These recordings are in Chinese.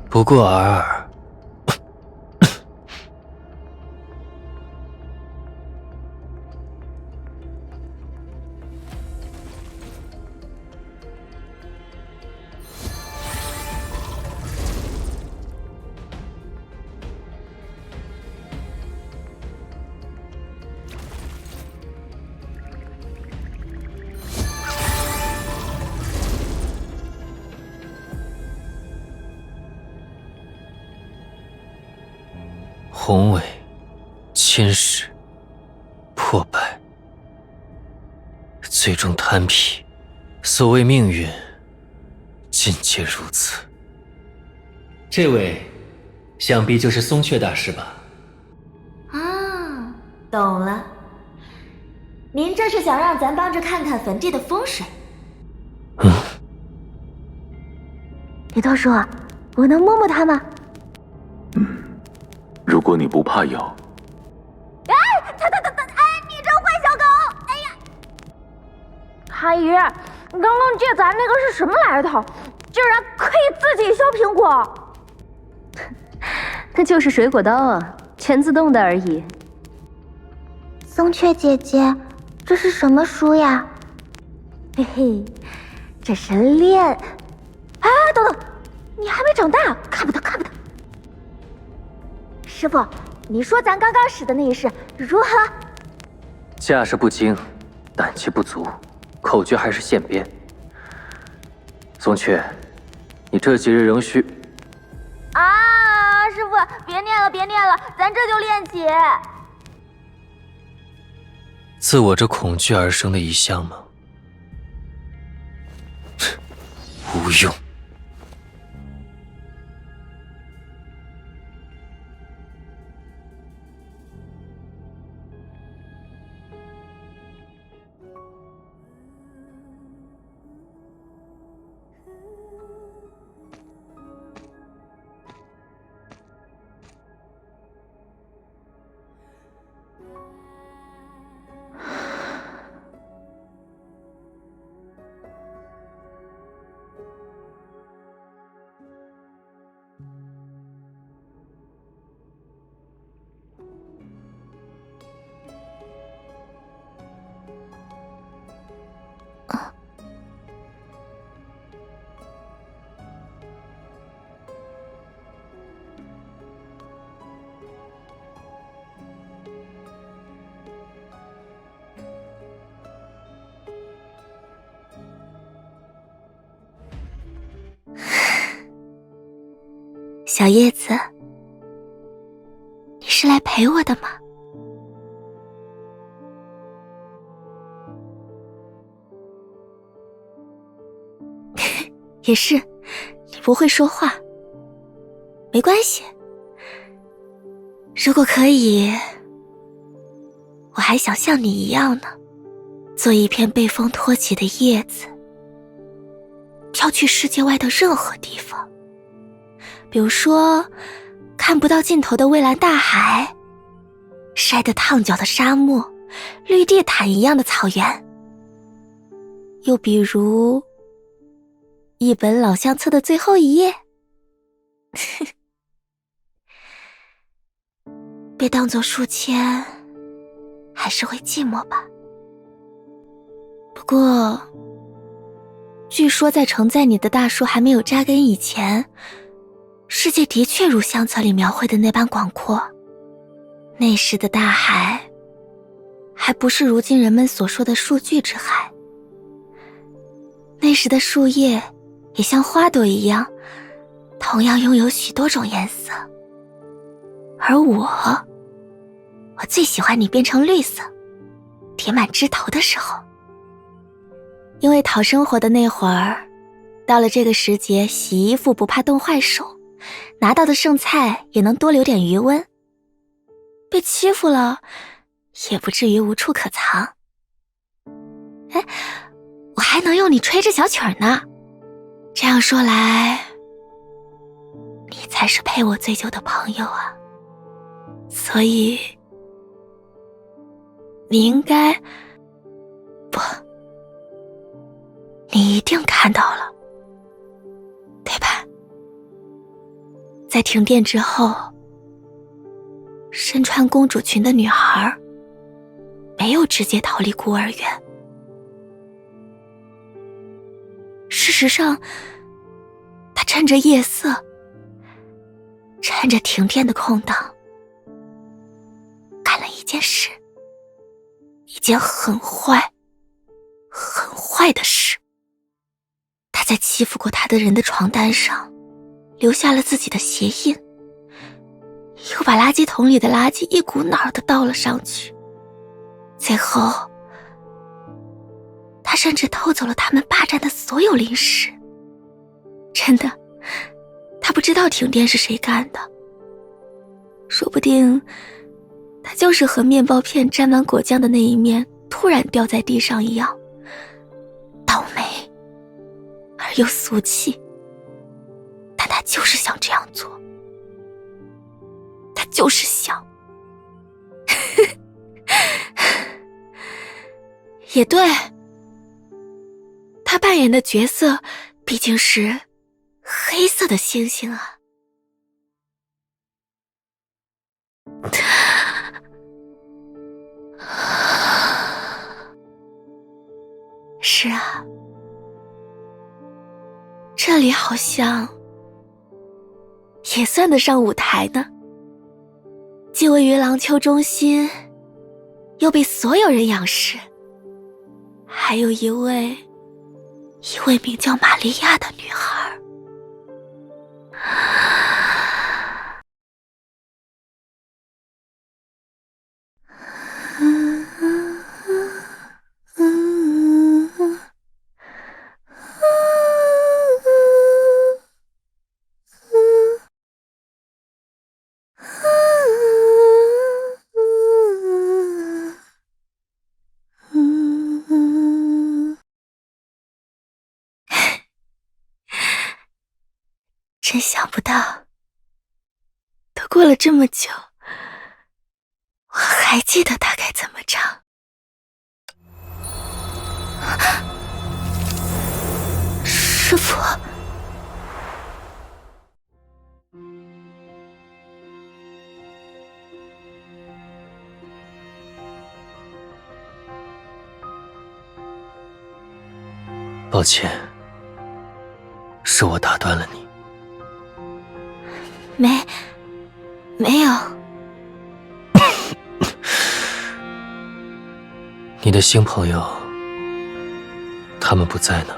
不过儿，宏伟、坚实、破败，最终摊皮。所谓命运，尽皆如此。这位，想必就是松雀大师吧？啊，懂了。您这是想让咱帮着看看坟地的风水？李道叔，我能摸摸它吗？如果你不怕咬。哎，你这坏小狗！哎呀，阿姨，刚刚借咱那个是什么来头？竟然可以自己削苹果？那就是水果刀啊，全自动的而已。松雀姐姐，这是什么书呀？嘿嘿，这是练。哎，等等，你还没长大，看不得，看不得。师傅，你说咱刚刚使的那一式如何？架势不精，胆气不足，口诀还是现编。松雀，你这几日仍需……啊，师傅，别念了，别念了，咱这就练起。自我这恐惧而生的一项吗？无用。小叶子，你是来陪我的吗？也是，你不会说话，没关系。如果可以，我还想像你一样呢，做一片被风托起的叶子，飘去世界外的任何地方。比如说，看不到尽头的蔚蓝大海，晒得烫脚的沙漠，绿地毯一样的草原。又比如一本老相册的最后一页，被当作书签还是会寂寞吧。不过据说在承载你的大树还没有扎根以前，世界的确如相册里描绘的那般广阔。那时的大海还不是如今人们所说的数据之海，那时的树叶也像花朵一样，同样拥有许多种颜色。而我最喜欢你变成绿色，叠满枝头的时候。因为讨生活的那会儿，到了这个时节，洗衣服不怕冻坏手，拿到的剩菜也能多留点余温。被欺负了，也不至于无处可藏。哎，我还能用你吹着小曲儿呢。这样说来，你才是陪我最久的朋友啊。所以，你应该，不，你一定看到了，对吧？在停电之后，身穿公主裙的女孩没有直接逃离孤儿院。事实上，她趁着夜色，趁着停电的空档，干了一件事，一件很坏、很坏的事。她在欺负过她的人的床单上留下了自己的鞋印，又把垃圾桶里的垃圾一股脑儿地倒了上去。最后，他甚至偷走了他们霸占的所有零食。真的，他不知道停电是谁干的，说不定他就是和面包片沾满果酱的那一面突然掉在地上一样，倒霉而又俗气。但他就是想这样做，他就是想。也对，他扮演的角色毕竟是黑色的猩猩啊。是啊，这里好像也算得上舞台呢，既位于廊丘中心，又被所有人仰视。还有一位名叫玛利亚的女孩。真想不到，都过了这么久，我还记得大概怎么唱。师父，抱歉，是我打断了你。没有。你的新朋友，他们不在呢。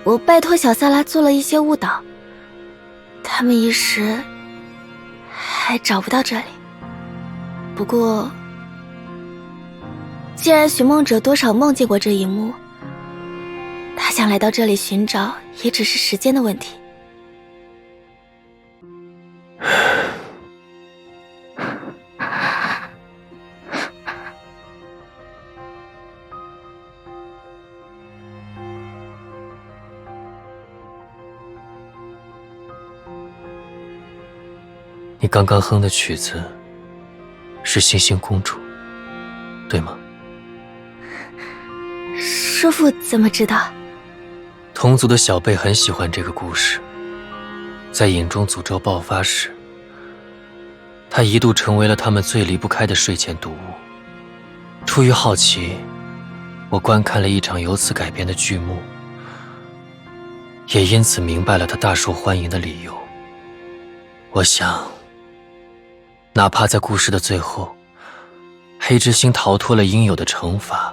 我拜托小萨拉做了一些误导，他们一时还找不到这里。不过，既然寻梦者多少梦见过这一幕，他想来到这里寻找，也只是时间的问题。你刚刚哼的曲子是星星公主，对吗？叔父怎么知道？同族的小辈很喜欢这个故事。在影中诅咒爆发时，它一度成为了他们最离不开的睡前读物。出于好奇，我观看了一场由此改编的剧目，也因此明白了它大受欢迎的理由。我想，哪怕在故事的最后，黑之星逃脱了应有的惩罚，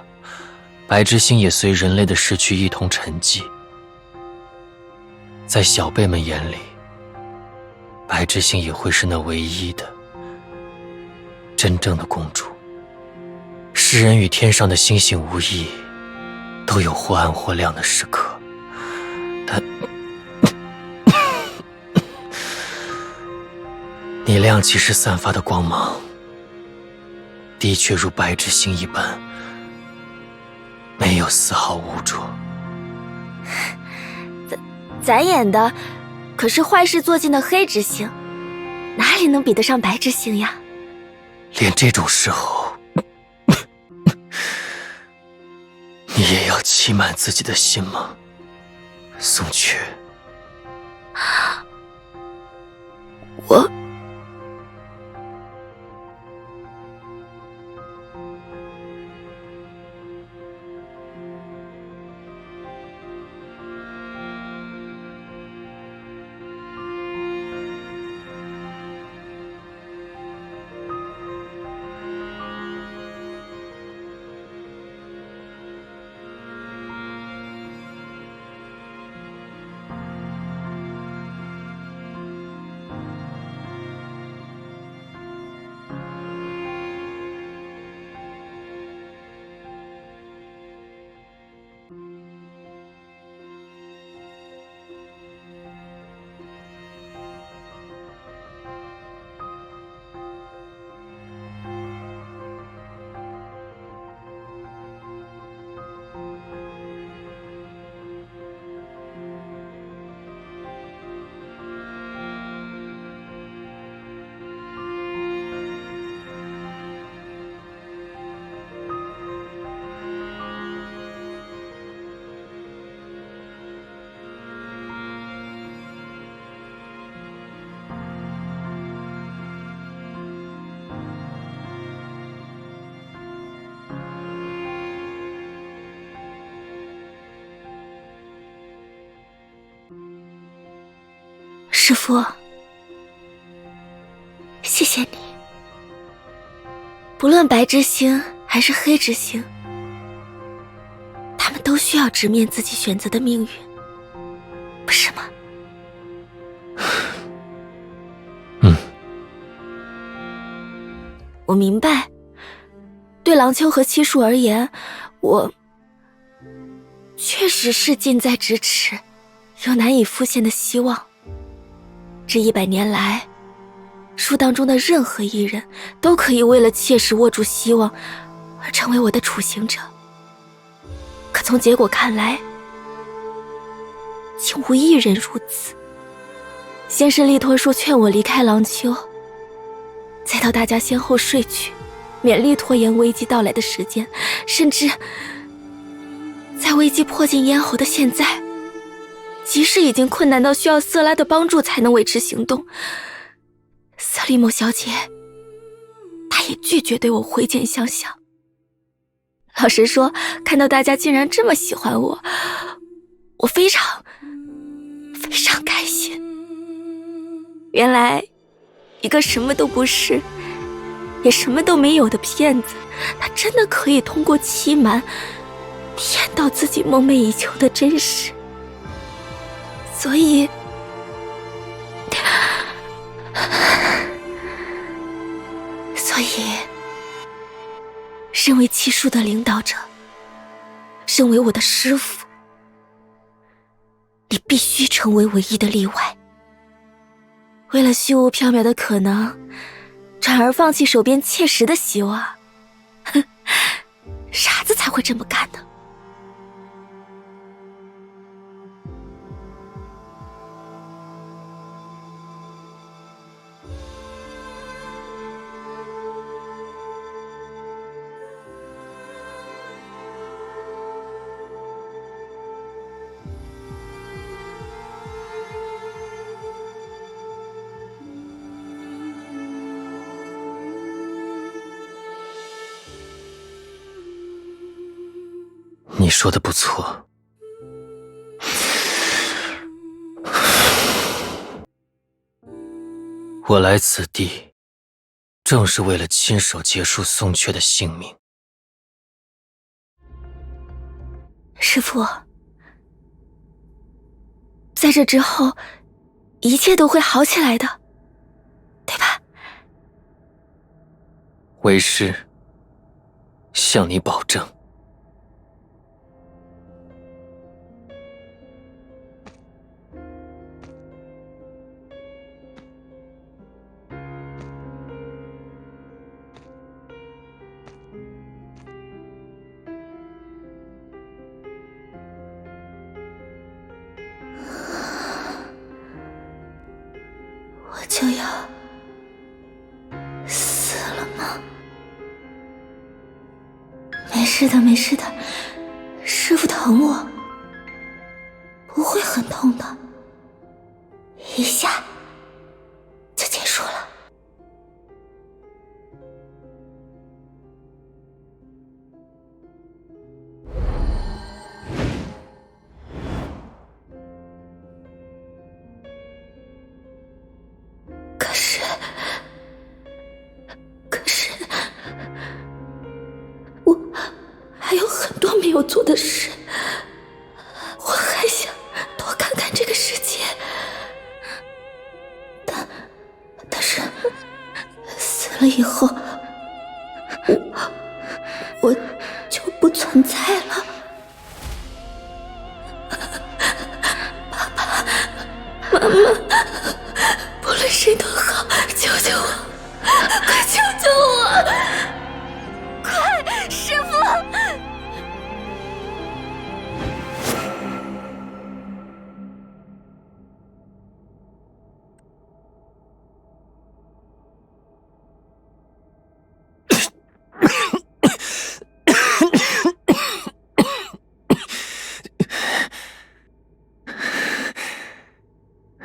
白之星也随人类的逝去一同沉寂。在小辈们眼里，白之星也会是那唯一的、真正的公主。世人与天上的星星无异，都有或暗或亮的时刻，但你亮起时散发的光芒，的确如白之星一般，没有丝毫污浊。咱演的可是坏事做尽的黑之星，哪里能比得上白之星呀？连这种时候，你也要欺瞒自己的心吗，宋雀？我师父，谢谢你。不论白之星还是黑之星，他们都需要直面自己选择的命运，不是吗？我明白，对郎秋和七树而言，我确实是近在咫尺又难以复现的希望。这100年来，树当中的任何一人都可以为了切实握住希望而成为我的处刑者。可从结果看来，竟无一人如此。先是力托树劝我离开郎丘，再到大家先后睡去，勉力拖延危机到来的时间，甚至在危机迫近咽喉的现在，即使已经困难到需要瑟拉的帮助才能维持行动，瑟利莫小姐她也拒绝对我回见相向。老实说，看到大家竟然这么喜欢我，我非常开心。原来一个什么都不是也什么都没有的骗子，他真的可以通过欺瞒体验到自己梦寐以求的真实。所以身为七树的领导者，身为我的师父，你必须成为唯一的例外。为了虚无缥缈的可能，转而放弃手边切实的希望，哼，傻子才会这么干的。说的不错。我来此地，正是为了亲手结束宋阙的性命。师父，在这之后，一切都会好起来的，对吧？为师向你保证。我就要死了吗？没事的，没事的，师父疼我，不会很痛的，一下就结束了。可是，我还有很多没有做的事，我还想多看看这个世界。但是死了以后，我就不存在了。爸爸妈妈，不论谁都好，救救我，快救救我，快，师父！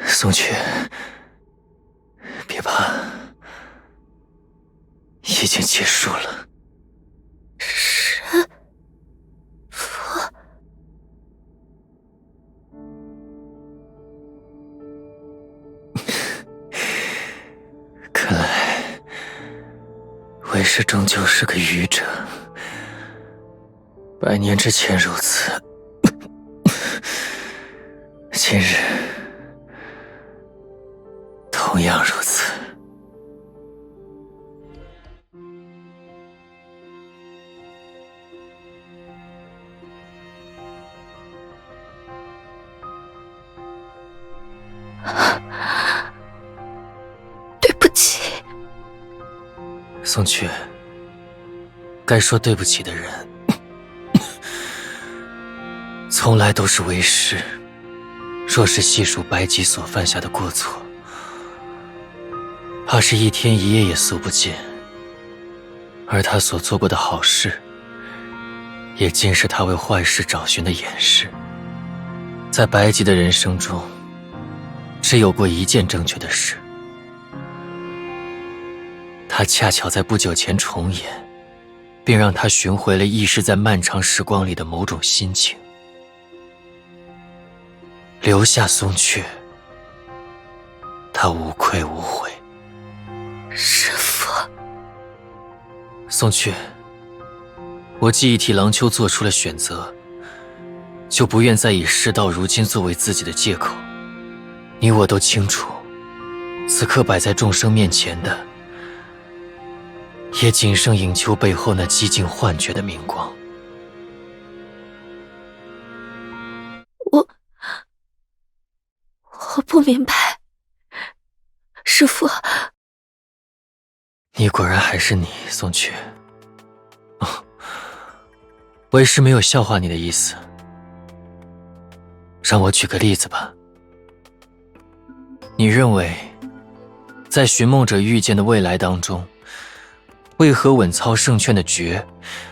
宋阙，别怕，已经结束了。师父，看来为师终究是个愚者，100年之前如此，今日同样如此。对不起。宋阙，该说对不起的人，从来都是为师。若是细数白姬所犯下的过错，怕是一天一夜也诉不尽。而他所做过的好事，也尽是他为坏事找寻的掩饰。在白姬的人生中，只有过一件正确的事，他恰巧在不久前重演，并让他寻回了遗失在漫长时光里的某种心情。留下宋阙，他无愧无悔。师父，宋阙，我既已替郎秋做出了选择，就不愿再以事到如今作为自己的借口。你我都清楚，此刻摆在众生面前的，也仅剩影秋背后那几近幻觉的明光。我不明白，师父。你果然还是你，宋阙。为师没有笑话你的意思。让我举个例子吧。你认为，在寻梦者遇见的未来当中，为何稳操胜券的绝，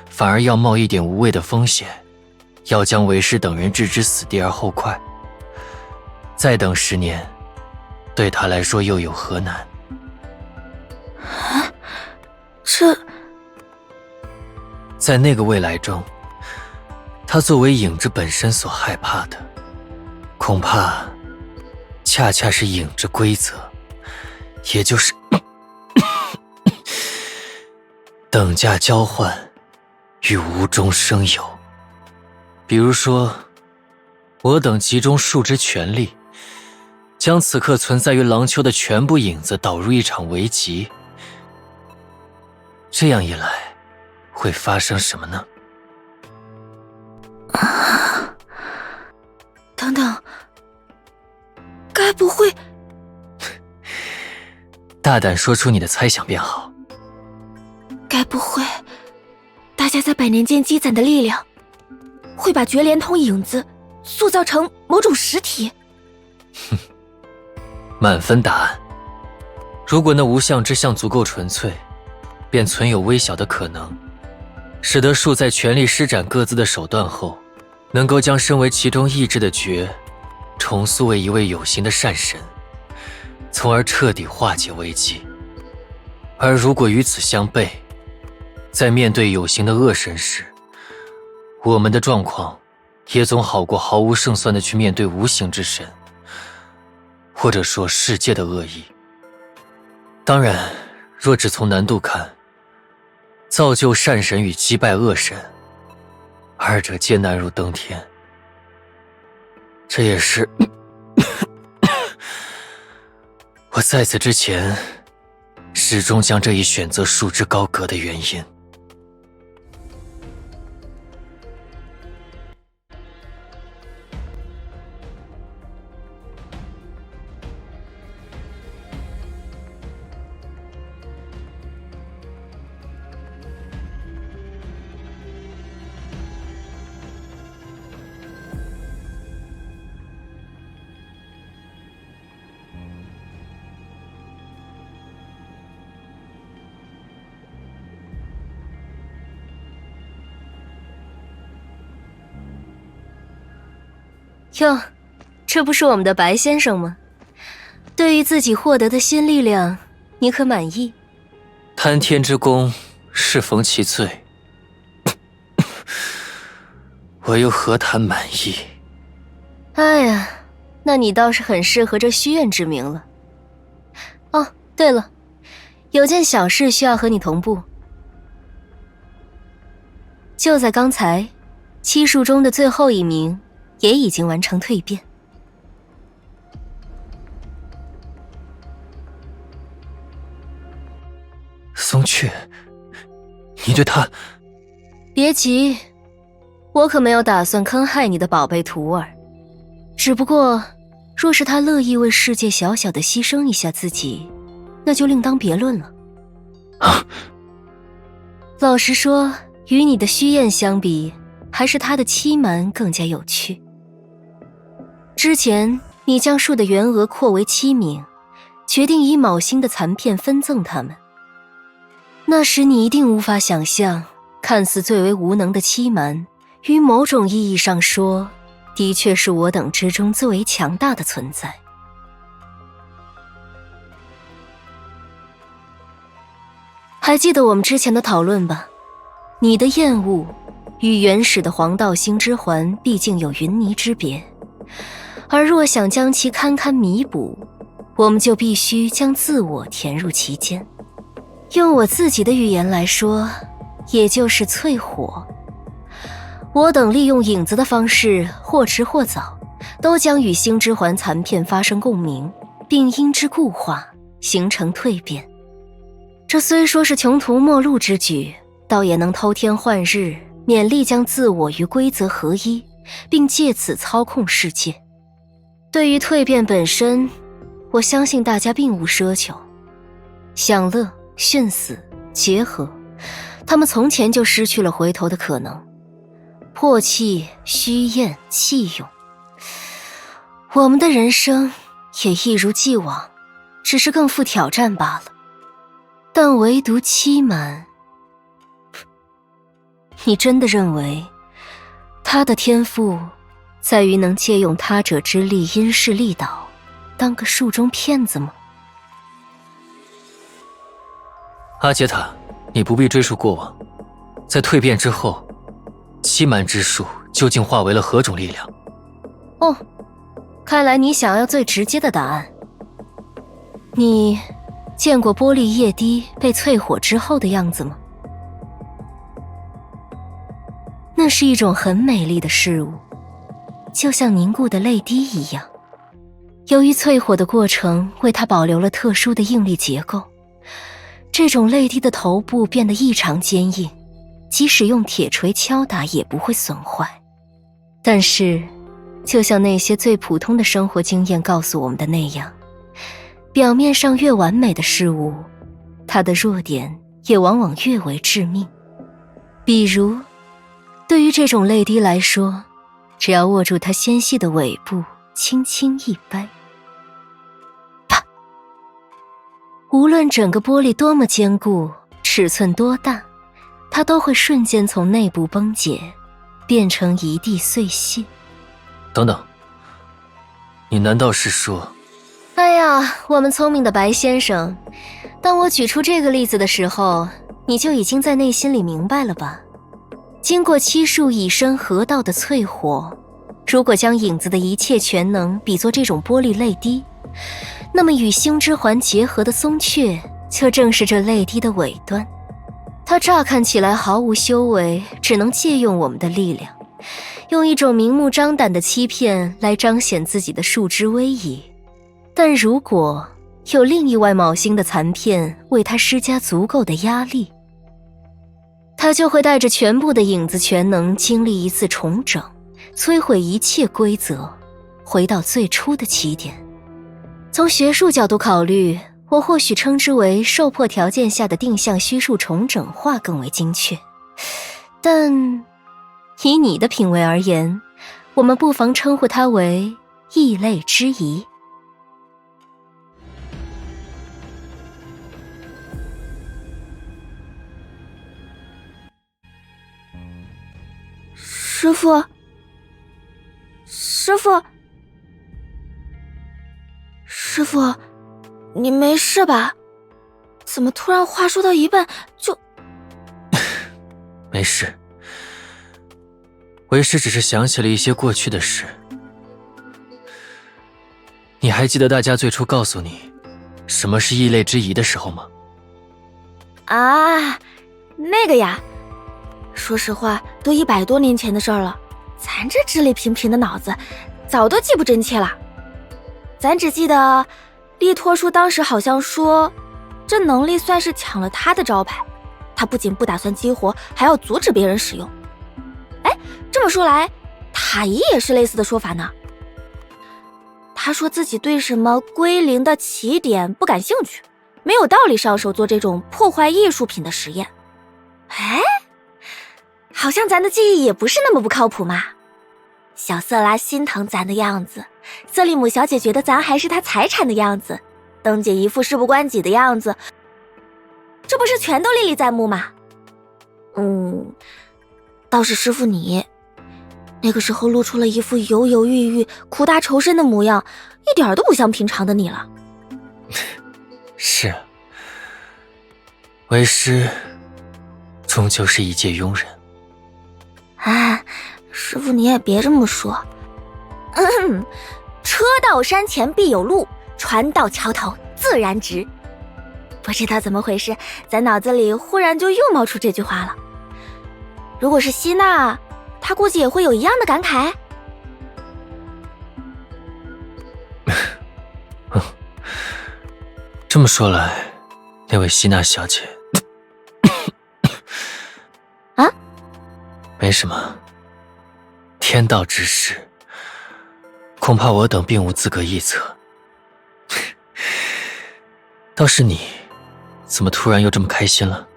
反而要冒一点无谓的风险，要将为师等人置之死地而后快？再等10年，对他来说又有何难？啊，这……在那个未来中，他他作为影之本身所害怕的，恐怕恰恰是影之规则，也就是等价交换与无中生有。比如说，我等集中数之全力，将此刻存在于廊丘的全部影子导入一场危机，这样一来，会发生什么呢？等等，该不会……大胆说出你的猜想便好。该不会，大家在百年间积攒的力量，会把绝联通影子塑造成某种实体？满分答案。如果那无相之相足够纯粹，便存有微小的可能，使得树在全力施展各自的手段后，能够将身为其中意志的觉重塑为一位有形的善神，从而彻底化解危机。而如果与此相悖，在面对有形的恶神时，我们的状况也总好过毫无胜算的去面对无形之神，或者说世界的恶意。当然，若只从难度看，造就善神与击败恶神，二者皆难如登天。这也是我在此之前始终将这一选择束之高阁的原因。哟，这不是我们的白先生吗？对于自己获得的新力量，你可满意？贪天之功，适逢其罪，我又何谈满意？哎呀，那你倒是很适合这虚苑之名了。哦，对了，有件小事需要和你同步。就在刚才，7术中的最后一名也已经完成蜕变。松雀，你对他……别急，我可没有打算坑害你的宝贝徒儿。只不过，若是他乐意为世界小小的牺牲一下自己，那就另当别论了。啊！老实说，与你的虚焰相比，还是他的欺瞒更加有趣。之前你将树的原额扩为7名，决定以卯星的残片分赠他们。那时你一定无法想象，看似最为无能的欺瞒，于某种意义上说，的确是我等之中最为强大的存在。还记得我们之前的讨论吧？你的厌恶与原始的黄道星之环毕竟有云泥之别，而若想将其堪堪弥补，我们就必须将自我填入其间。用我自己的语言来说，也就是淬火。我等利用影子的方式，或迟或早，都将与星之环残片发生共鸣，并因之固化，形成蜕变。这虽说是穷途末路之举，倒也能偷天换日，勉力将自我与规则合一，并借此操控世界。对于蜕变本身，我相信大家并无奢求。享乐、殉死、结合，他们从前就失去了回头的可能。魄气、虚焰、气勇，我们的人生也一如既往，只是更富挑战罢了。但唯独欺瞒，你真的认为他的天赋在于能借用他者之力因势利导，当个术中骗子吗？阿杰塔，你不必追溯过往，在蜕变之后，欺瞒之术究竟化为了何种力量？哦，看来你想要最直接的答案。你见过玻璃液滴被淬火之后的样子吗？那是一种很美丽的事物，就像凝固的泪滴一样。由于淬火的过程为它保留了特殊的应力结构，这种泪滴的头部变得异常坚硬，即使用铁锤敲打也不会损坏。但是，就像那些最普通的生活经验告诉我们的那样，表面上越完美的事物，它的弱点也往往越为致命。比如，对于这种泪滴来说，只要握住它纤细的尾部，轻轻一掰，啪！无论整个玻璃多么坚固，尺寸多大，它都会瞬间从内部崩解，变成一地碎屑。等等，你难道是说……哎呀，我们聪明的白先生，当我举出这个例子的时候，你就已经在内心里明白了吧？经过漆树以身合道的淬火，如果将影子的一切全能比作这种玻璃泪滴，那么与星之环结合的松雀就正是这泪滴的尾端。它乍看起来毫无修为，只能借用我们的力量，用一种明目张胆的欺骗来彰显自己的树枝威仪。但如果有另一外卯星的残片为它施加足够的压力，它就会带着全部的影子全能经历一次重整，摧毁一切规则，回到最初的起点。从学术角度考虑，我或许称之为受迫条件下的定向虚数重整化更为精确，但以你的品味而言，我们不妨称呼它为异类之疑。师父，师父，师父，你没事吧？怎么突然话说到一半就……没事，为师只是想起了一些过去的事。你还记得大家最初告诉你什么是异类之疑的时候吗？啊，那个呀，说实话，都100多年前的事儿了，咱这智力平平的脑子，早都记不真切了。咱只记得，力托叔当时好像说，这能力算是抢了他的招牌，他不仅不打算激活，还要阻止别人使用。哎，这么说来，塔伊也是类似的说法呢。他说自己对什么归零的起点不感兴趣，没有道理上手做这种破坏艺术品的实验。哎，好像咱的记忆也不是那么不靠谱嘛。小瑟拉心疼咱的样子，瑟利姆小姐觉得咱还是她财产的样子，灯姐一副事不关己的样子，这不是全都历历在目吗？倒是师父你，那个时候露出了一副犹犹豫豫、苦大仇深的模样，一点都不像平常的你了。是，为师终究是一介庸人。啊，师父你也别这么说。车到山前必有路，船到桥头自然直。不知道怎么回事，咱脑子里忽然就又冒出这句话了。如果是希娜，她估计也会有一样的感慨。这么说来，那位希娜小姐啊，没什么。天道之事，恐怕我等并无资格臆测。倒是你，怎么突然又这么开心了？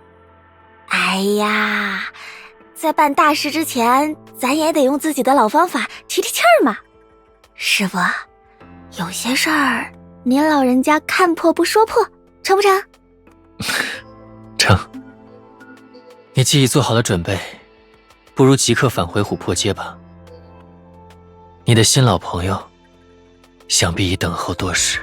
哎呀，在办大事之前，咱也得用自己的老方法提提气儿嘛。师父，有些事儿您老人家看破不说破，成不成？成。你既已做好了准备，不如即刻返回琥珀街吧。你的新老朋友，想必已等候多时。